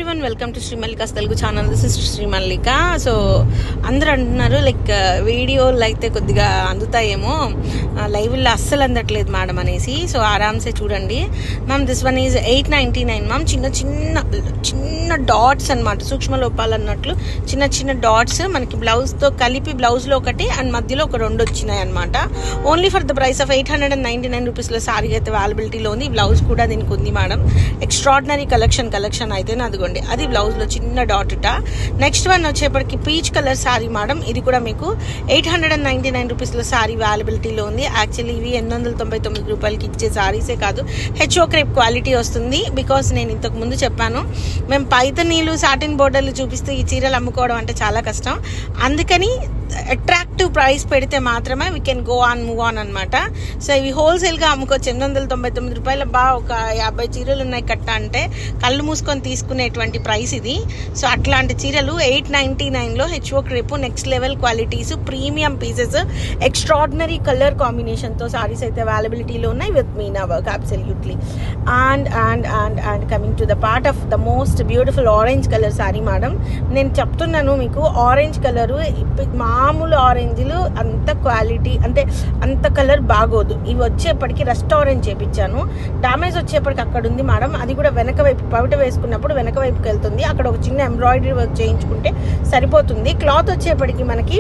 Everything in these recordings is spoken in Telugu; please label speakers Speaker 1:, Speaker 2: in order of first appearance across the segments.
Speaker 1: Everyone, welcome to Shri Mallika's Telugu channel. This is Shri Mallika. So అందరూ అంటున్నారు లైక్ వీడియోలు అయితే కొద్దిగా అందుతాయేమో, లైవ్లో అస్సలు అందట్లేదు మేడం అనేసి. సో ఆరామ్సే చూడండి ma'am. This one is 899 ma'am. చిన్న చిన్న చిన్న డాట్స్ అనమాట, సూక్ష్మ లోపాలు అన్నట్లు చిన్న చిన్న డాట్స్ మనకి బ్లౌజ్తో కలిపి, బ్లౌజ్లో ఒకటి అండ్ మధ్యలో ఒక రెండు వచ్చినాయి అనమాట. Only for the price of 899 రూపీస్లో సారీ అయితే అవైలబిలిటీలో ఉంది. బ్లౌజ్ కూడా దీనికి ఉంది మేడం. ఎక్స్ట్రాడినరీ కలెక్షన్ అయితే అదిగోండి, అది బ్లౌజ్ లో చిన్న డాట్. నెక్స్ట్ వన్ వచ్చేప్పటికి పీచ్ కలర్ సారీ మేడం. ఇది కూడా మీకు 899 రూపీస్లో సారీ అవైలబిలిటీలో ఉంది. యాక్చువల్లీ ఇవి 899 రూపాయలకి ఇచ్చే సారీసే కాదు, హెచ్ఓ క్రేప్ క్వాలిటీ వస్తుంది. బికాస్ నేను ఇంతకు ముందు చెప్పాను, మేము పైతనీలు సాటిన్ బోర్డర్లు చూపిస్తూ ఈ చీరలు అమ్ముకోవడం అంటే చాలా కష్టం. అందుకని అట్రాక్టివ్ ప్రైస్ పెడితే మాత్రమే we can go on move on అనమాట. సో ఇవి హోల్సేల్గా అమ్ముకోవచ్చు. 899 రూపాయలు ఒక 50 చీరలు ఉన్నాయి కట్ట అంటే కళ్ళు మూసుకొని తీసుకునేటువంటి ప్రైస్ ఇది. సో అట్లాంటి చీరలు 899లో హెచ్ఓ crepe, next level qualities, premium pieces, extraordinary colour కాంబినేషన్తో సారీస్ అయితే అవైలబిలిటీలో ఉన్నాయి with meena work absolutely. And and and and coming to the part of the most beautiful orange colour sari madam. నేను చెప్తున్నాను మీకు, ఆరెంజ్ కలరు మామూలు ఆరెంజ్లు అంత క్వాలిటీ అంటే అంత కలర్ బాగోదు. ఇవి వచ్చేప్పటికి రస్ట్ ఆరెంజ్ చేపించాను, డామేజ్ వచ్చేప్పటికి అక్కడ ఉంది మేడం. అది కూడా వెనక వైపు పవిట వేసుకున్నప్పుడు వెనక వైపుకి వెళ్తుంది. అక్కడ ఒక చిన్న ఎంబ్రాయిడరీ వర్క్ చేయించుకుంటే సరిపోతుంది. క్లాత్ వచ్చేప్పటికి మనకి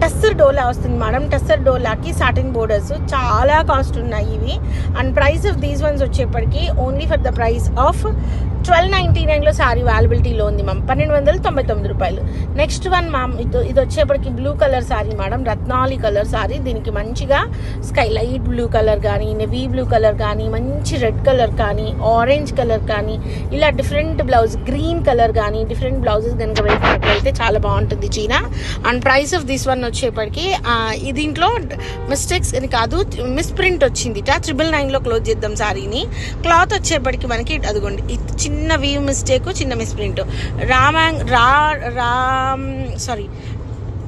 Speaker 1: టస్సర్ డోలా వస్తుంది మేడం. టస్సర్ డోలాకి సాటిన్ బోర్డర్స్ చాలా కాస్ట్ ఉన్నాయి ఇవి. And price of these ones వచ్చేప్పటికి only for the price of 1299లో సారీ అవైలబిలిటీలో ఉంది మ్యామ్. 1299 రూపాయలు. నెక్స్ట్ వన్ మ్యామ్, ఇది వచ్చేప్పటికి బ్లూ కలర్ సారీ మేడం, రత్నాలి కలర్ సారీ. దీనికి మంచిగా స్కై లైట్ బ్లూ కలర్ కానీ, నెవీ బ్లూ కలర్ కానీ, మంచి రెడ్ కలర్ కానీ, ఆరెంజ్ కలర్ కానీ, ఇలా డిఫరెంట్ బ్లౌజ్, గ్రీన్ కలర్ కానీ, డిఫరెంట్ బ్లౌజెస్ కనుక వేసినట్లయితే చాలా బాగుంటుంది చీర. And price of this one వచ్చేప్పటికి దీంట్లో మిస్టేక్స్ అని కాదు, మిస్ ప్రింట్ వచ్చింది. 999లో క్లోజ్ చేద్దాం సారీని. క్లాత్ వచ్చేప్పటికి మనకి అదిగోండి, చిన్న వీవ్ మిస్టేక్, చిన్న మిస్ ప్రింట్.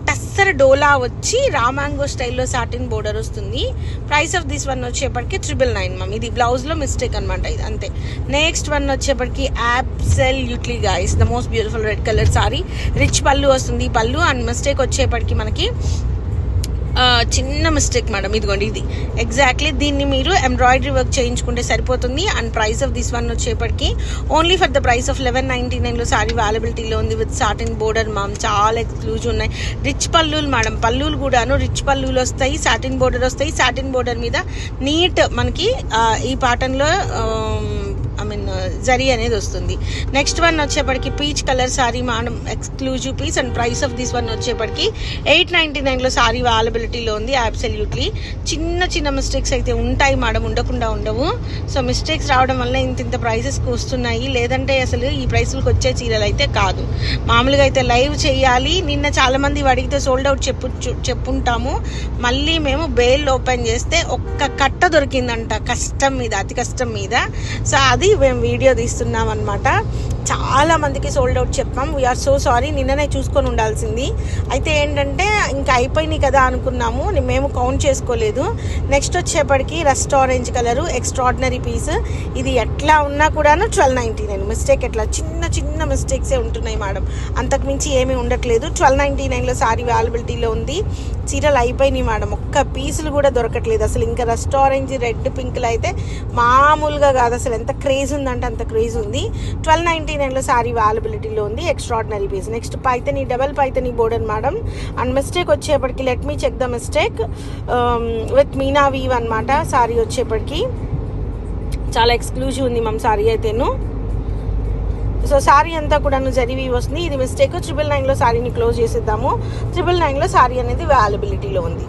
Speaker 1: టస్సర్ డోలా వచ్చి రామాంగో స్టైల్లో సాటిన్ బోర్డర్ వస్తుంది. ప్రైస్ ఆఫ్ దిస్ వన్ వచ్చేప్పటికి 999 మ్యామ్. ఇది బ్లౌజ్లో మిస్టేక్ అనమాట, ఇది అంతే. నెక్స్ట్ వన్ వచ్చేప్పటికి absolutely guys the most beautiful red colour sorry. Rich పళ్ళు వస్తుంది, పళ్ళు. అండ్ మిస్టేక్ వచ్చేప్పటికి మనకి చిన్న మిస్టేక్ మేడం. ఇదిగోండి, ఇది ఎగ్జాక్ట్లీ దీన్ని మీరు ఎంబ్రాయిడరీ వర్క్ చేయించుకుంటే సరిపోతుంది. And price of this one వచ్చేప్పటికి only for the price of 1199లో సారీ అవైలబిలిటీలో ఉంది విత్ సాటిన్ బోర్డర్ మ్యామ్. చాలా ఎక్స్క్లూజివ్ ఉన్నాయి. రిచ్ పళ్ళులు మేడం, పళ్ళులు కూడాను రిచ్ పళ్ళులు వస్తాయి, సాటిన్ బోర్డర్ వస్తాయి. సాటిన్ బోర్డర్ మీద నీట్ మనకి ఈ పాటన్లో జరీ అనేది వస్తుంది. నెక్స్ట్ వన్ వచ్చేప్పటికి peach colour sari madam, exclusive piece. And price of this one వచ్చేప్పటికి 899లో సారీ అవైలబిలిటీలో ఉంది అబ్సల్యూట్లీ. చిన్న చిన్న మిస్టేక్స్ అయితే ఉంటాయి మేడం, ఉండకుండా ఉండవు. సో మిస్టేక్స్ రావడం వల్ల ఇంత ప్రైసెస్కి వస్తున్నాయి, లేదంటే అసలు ఈ ప్రైస్లకు వచ్చే చీరలు అయితే కాదు. మామూలుగా అయితే లైవ్ చేయాలి. నిన్న చాలా మంది అడిగితే సోల్డ్ అవుట్ చెప్పుంటాము. మళ్ళీ మేము బేల్ ఓపెన్ చేస్తే ఒక్క కట్ట దొరికిందంట, కష్టం మీద, అతి కష్టం మీద. సో అది మేము వీడియో తీస్తున్నాం అనమాట. చాలా మందికి సోల్డ్ అవుట్ చెప్పాం. వీఆర్ సో సారీ, నిన్ననే చూసుకొని ఉండాల్సింది. అయితే ఏంటంటే ఇంకా అయిపోయినాయి కదా అనుకున్నాము, మేము కౌంట్ చేసుకోలేదు. నెక్స్ట్ వచ్చేప్పటికి rust orange colour, extraordinary piece. ఇది ఎట్లా ఉన్నా కూడాను 1299. మిస్టేక్ ఎట్లా చిన్న చిన్న మిస్టేక్సే ఉంటున్నాయి మేడం, అంతకుమించి ఏమీ ఉండట్లేదు. 1299లో సారీ అవైలబిలిటీలో ఉంది. చీరలు అయిపోయినాయి మేడం, ఒక్క పీసులు కూడా దొరకట్లేదు అసలు. ఇంకా రస్ట్ ఆరెంజ్, రెడ్, పింక్లు అయితే మామూలుగా కాదు అసలు. ఎంత క్రేజ్ ఉందంటే అంత క్రేజ్ ఉంది. 1299లో సారీ అవైలబిలిటీలో ఉంది, extraordinary piece. Next Paithani, double Paithani border madam. And mistake వచ్చేప్పటికి let me check the mistake with meena weave అనమాట. సారీ వచ్చేప్పటికి చాలా ఎక్స్క్లూజివ్ ఉంది మ్యామ్ సారీ అయితేను. సో సారీ అంతా కూడా జరీ వస్తుంది. ఇది మిస్టేక్. 999లో సారీని క్లోజ్ చేసేద్దాము. 999లో సారీ అనేది అవైలబిలిటీలో ఉంది.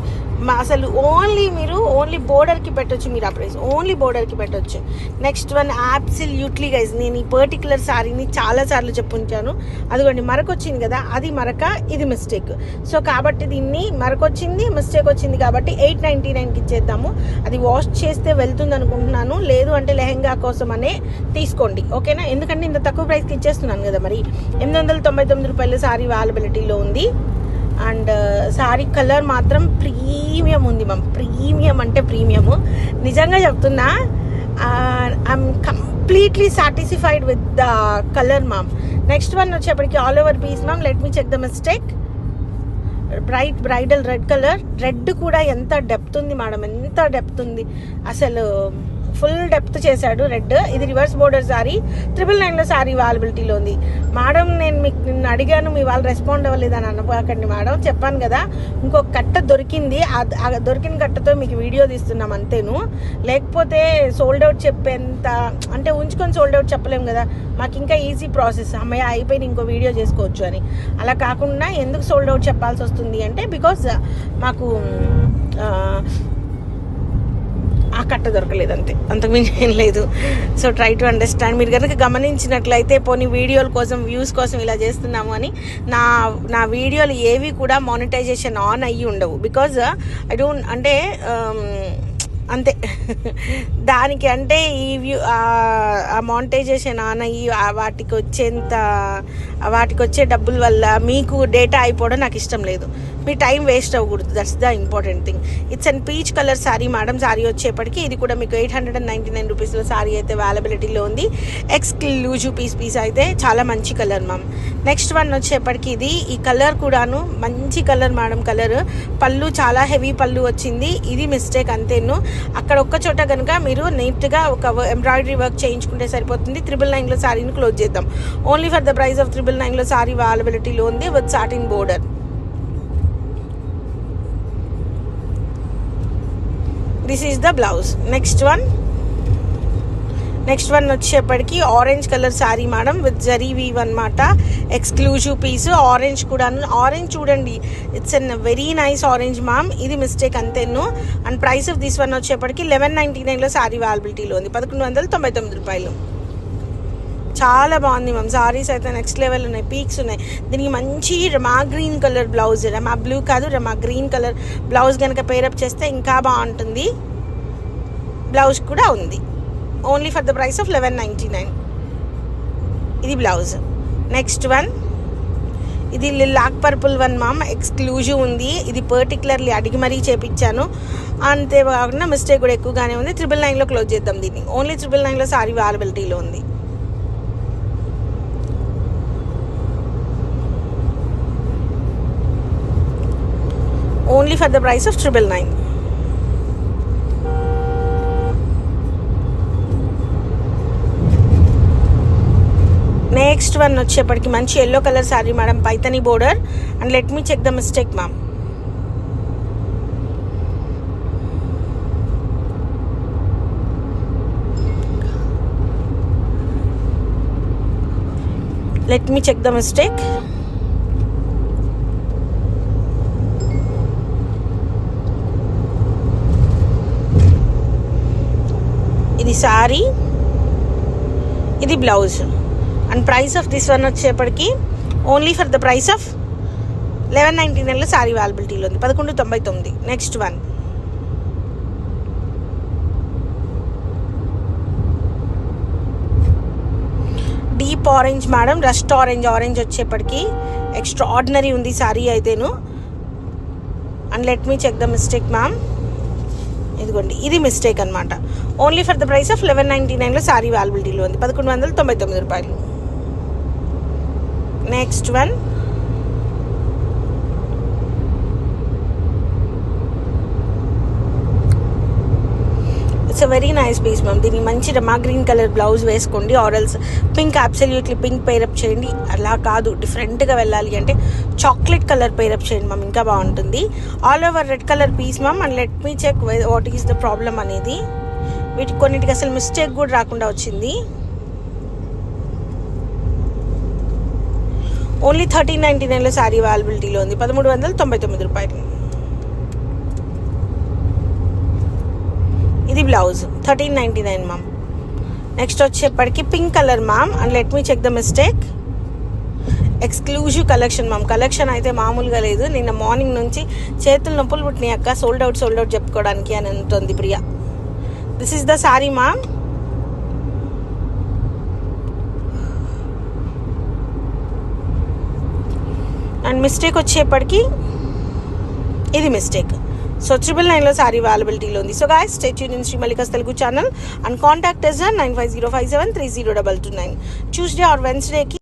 Speaker 1: అసలు ఓన్లీ బోర్డర్కి పెట్టొచ్చు మీరు ఆ ప్రైస్, ఓన్లీ బోర్డర్కి పెట్టొచ్చు. నెక్స్ట్ వన్ అబ్సల్యూట్లీ గైస్, నేను ఈ పర్టికులర్ సారీని చాలాసార్లు చెప్పుంటాను. అదిగోండి మరకొచ్చింది కదా, అది మరక, ఇది మిస్టేక్. సో కాబట్టి దీన్ని మరకొచ్చింది, మిస్టేక్ వచ్చింది కాబట్టి 899కి ఇచ్చేద్దాము. అది వాష్ చేస్తే వెళ్తుంది అనుకుంటున్నాను, లేదు అంటే లెహెంగా కోసం అనే తీసుకోండి, ఓకేనా? ఎందుకంటే ఇంత తక్కువ ప్రైస్కి ఇచ్చేస్తున్నాను కదా. మరి 899 రూపాయలు సారీ అవైలబిలిటీలో ఉంది. అండ్ సారీ కలర్ మాత్రం ప్రీమియం ఉంది మ్యామ్. ప్రీమియం అంటే ప్రీమియము, నిజంగా చెప్తున్నా. I'm completely satisfied with the colour ma'am. Next one వచ్చేప్పటికి all over piece ma'am. Let me check the mistake. Bridal red colour. Red కూడా ఎంత డెప్త్ ఉంది మేడం, ఎంత డెప్త్ ఉంది అసలు, ఫుల్ డెప్త్ చేశాడు రెడ్. ఇది రివర్స్ బోర్డర్ సారీ, 999లో సారీ అవైలబిలిటీలో ఉంది మేడం. నేను మీకు నిన్ను అడిగాను, మీ వాళ్ళు రెస్పాండ్ అవ్వలేదని అనుకోకండి మేడం. చెప్పాను కదా, ఇంకొక కట్ట దొరికింది, దొరికిన కట్టతో మీకు వీడియో తీస్తున్నాం అంతేను. లేకపోతే సోల్డ్ అవుట్ చెప్పేంత అంటే ఉంచుకొని సోల్డ్ అవుట్ చెప్పలేము కదా, మాకు ఇంకా ఈజీ ప్రాసెస్, అమ్మాయి అయిపోయి ఇంకో వీడియో చేసుకోవచ్చు అని. అలా కాకుండా ఎందుకు సోల్డ్ అవుట్ చెప్పాల్సి వస్తుంది అంటే బికాజ్ మాకు ఆ కట్ట దొరకలేదు అంతే, అంతకుమించి ఏం లేదు. So try to understand. మీరు కనుక గమనించినట్లయితే పోనీ వీడియోల కోసం వ్యూస్ కోసం ఇలా చేస్తున్నాము అని, నా వీడియోలు ఏవి కూడా మానిటైజేషన్ ఆన్ అయ్యి ఉండవు. బికాజ్ ఐ డోంట్ అంటే అంతే దానికి అంటే ఈ వ్యూ ఆ మానిటైజేషన్ ఆన్ అయ్యి వాటికి వచ్చే డబ్బుల వల్ల మీకు డేటా అయిపోవడం నాకు ఇష్టం లేదు. మీ టైం వేస్ట్ అవ్వకూడదు, that's the important thing. It's and peach colour sari madam. Sorry వచ్చేప్పటికి ఇది కూడా మీకు 899 రూపీస్లో సారీ అయితే అవైలబిలిటీలో ఉంది. ఎక్స్క్లూజివ్ పీస్ అయితే చాలా మంచి కలర్ మ్యామ్. నెక్స్ట్ వన్ వచ్చేప్పటికి ఈ కలర్ కూడాను మంచి కలర్ మేడం. కలర్ పళ్ళు చాలా హెవీ పళ్ళు వచ్చింది, ఇది మిస్టేక్ అంతేను. అక్కడ ఒక్క చోట కనుక మీరు నీట్గా ఒక ఎంబ్రాయిడరీ వర్క్ చేయించుకుంటే సరిపోతుంది. 999లో సారీని క్లోజ్ చేద్దాం. Only for the price of 999లో సారీ అవైలబిలిటీలో ఉంది with satin border. This is the blouse. Next one వచ్చేప్పటికి orange colour sari madam with zari weave అనమాట. Exclusive piece. ఆరెంజ్ కూడా, ఆరెంజ్ చూడండి, it's an very nice orange ma'am. ఇది మిస్టేక్ అంతేను. And price of this one వచ్చేప్పటికి 1199లో శారీ అవైలబిలిటీలో ఉంది, 1199 రూపాయలు. చాలా బాగుంది మ్యామ్. సారీస్ అయితే నెక్స్ట్ లెవెల్ ఉన్నాయి, పీక్స్ ఉన్నాయి. దీనికి మంచి రమా green colour blouse, rama blue కాదు రమా గ్రీన్ కలర్ బ్లౌజ్ కనుక పేరప్ చేస్తే ఇంకా బాగుంటుంది. బ్లౌజ్ కూడా ఉంది only for the price of 1199. ఇది బ్లౌజ్. నెక్స్ట్ వన్ ఇది lac purple one ma'am. Exclusive ఉంది. ఇది పర్టికులర్లీ అడిగి మరీ చేపించాను, అంతేకాకుండా మిస్టేక్ కూడా ఎక్కువగానే ఉంది. 999లో క్లోజ్ చేద్దాం దీన్ని. ఓన్లీ 999లో సారీ అవైలబిలిటీలో ఉంది. Only for the price of 999. Next one వచ్చేప్పటికి మంచి yellow colour sari madam, Paithani border. And let me check the mistake ma'am. Let me check the mistake. ఇది శారీ, ఇది blouse. And price of this one వచ్చేప్పటికి only for the price of 1199లో సారీ అవైలబిలిటీలో ఉంది, 1199. Next one deep orange madam, rust orange వచ్చేప్పటికి ఎక్స్ట్రా ఆర్డినరీ ఉంది సారీ అయితేను. And let me check the mistake ma'am. ఇదిగోండి, ఇది మిస్టేక్ అనమాట. Only for the price of 1199లో సారీ అవైలబిలిటీలో ఉంది, 1199 రూపాయలు. Next one it's a very nice piece ma'am. దీనికి మంచి రమా గ్రీన్ కలర్ బ్లౌజ్ వేసుకోండి, or else pink, absolutely pink pair up చేయండి. అలా కాదు, డిఫరెంట్గా వెళ్ళాలి అంటే చాక్లెట్ కలర్ పేరప్ చేయండి మ్యామ్, ఇంకా బాగుంటుంది. All over red colour piece ma'am. And let me check what is the problem అనేది. వీటికి కొన్నిటికి అసలు మిస్టేక్ కూడా రాకుండా వచ్చింది. ఓన్లీ 1399లో సారీ అవైలబిలిటీలో ఉంది, 1399 రూపాయలు. ఇది బ్లౌజ్, 1399 మ్యామ్. నెక్స్ట్ వచ్చేప్పటికి pink colour ma'am. And let me check the mistake. Exclusive collection ma'am. Collection అయితే మామూలుగా లేదు. నిన్న మార్నింగ్ నుంచి చేతులు నొప్పులు పుట్టినాయి అక్క, సోల్డ్ అవుట్ చెప్పుకోవడానికి అని అంటుంది Priya. This is the sari ma'am. And mistake వచ్చేప్పటికి ఇది మిస్టేక్. సో 999లో సారీ అవైలబిలిటీలో ఉంది. So guys, stay tune in Shri Mallika's Telugu channel and contact us 9505730229. Tuesday or వెన్స్డేకి